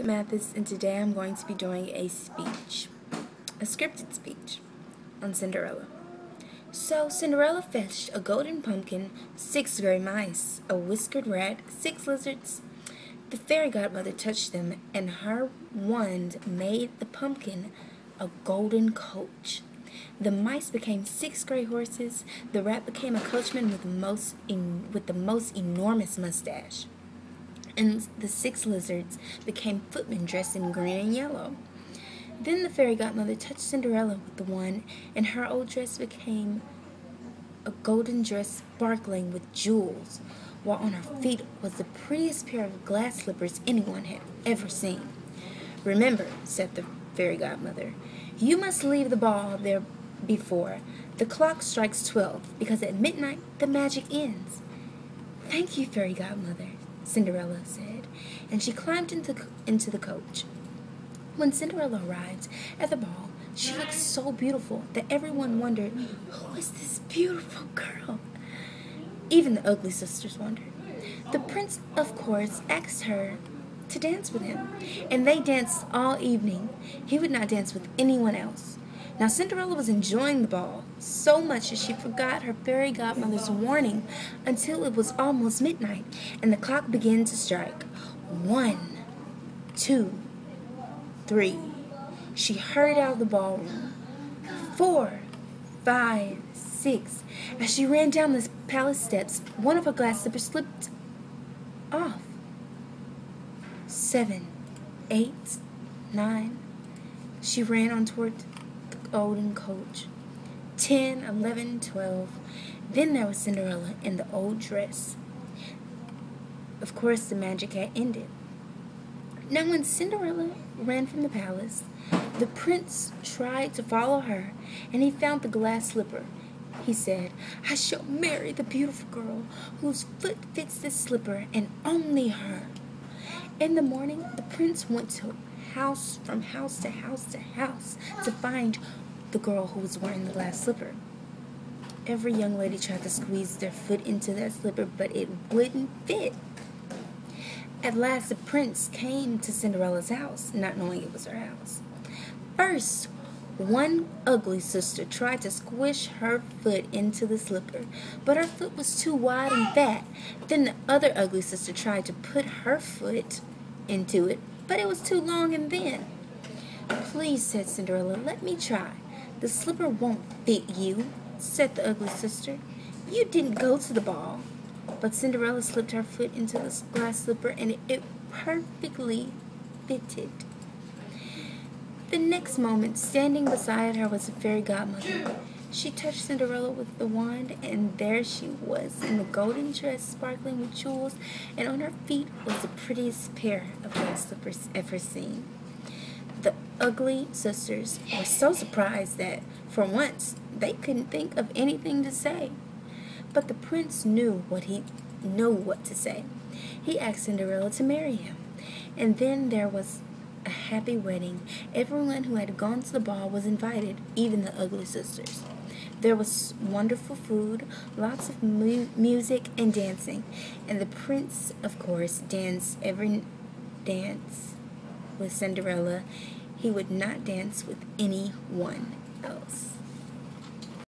Mathis, and today I'm going to be doing a scripted speech on Cinderella. So, Cinderella fetched a golden pumpkin, 6 gray mice, a whiskered rat, 6 lizards. The fairy godmother touched them, and her wand made the pumpkin a golden coach. The mice became 6 gray horses. The rat became a coachman with the most enormous mustache. And the 6 lizards became footmen dressed in green and yellow. Then the fairy godmother touched Cinderella with the wand, and her old dress became a golden dress sparkling with jewels, while on her feet was the prettiest pair of glass slippers anyone had ever seen. "Remember," said the fairy godmother, "you must leave the ball there before the clock strikes 12, because at midnight the magic ends." "Thank you, fairy godmother," Cinderella said, and she climbed into the coach. When Cinderella arrived at the ball, she looked so beautiful that everyone wondered, who is this beautiful girl? Even the ugly sisters wondered. The prince, of course, asked her to dance with him, and they danced all evening. He would not dance with anyone else. Now Cinderella was enjoying the ball so much that she forgot her fairy godmother's warning until it was almost midnight, and the clock began to strike. 1, 2, 3. She hurried out of the ballroom. 4, 5, 6. As she ran down the palace steps, one of her glass slippers slipped off. 7, 8, 9. She ran on toward the golden coach. 10, 11, 12. Then there was Cinderella in the old dress. Of course, the magic had ended. Now, when Cinderella ran from the palace, the prince tried to follow her, and he found the glass slipper. He said, "I shall marry the beautiful girl whose foot fits this slipper, and only her." In the morning, the prince went from house to house to find the girl who was wearing the glass slipper. Every young lady tried to squeeze their foot into that slipper, but it wouldn't fit. At last, the prince came to Cinderella's house, not knowing it was her house. First, one ugly sister tried to squish her foot into the slipper, but her foot was too wide and fat. Then the other ugly sister tried to put her foot into it, but it was too long and thin. "Please," said Cinderella, "let me try." "The slipper won't fit you," said the ugly sister. "You didn't go to the ball." But Cinderella slipped her foot into the glass slipper, and it perfectly fitted. The next moment, standing beside her was the fairy godmother. She touched Cinderella with the wand, and there she was in the golden dress sparkling with jewels, and on her feet was the prettiest pair of glass slippers ever seen. The ugly sisters were so surprised that, for once, they couldn't think of anything to say. But the prince knew what to say. He asked Cinderella to marry him, and then there was a happy wedding. Everyone who had gone to the ball was invited, even the ugly sisters. There was wonderful food, lots of music and dancing, and the prince, of course, danced every dance with Cinderella. He would not dance with anyone else.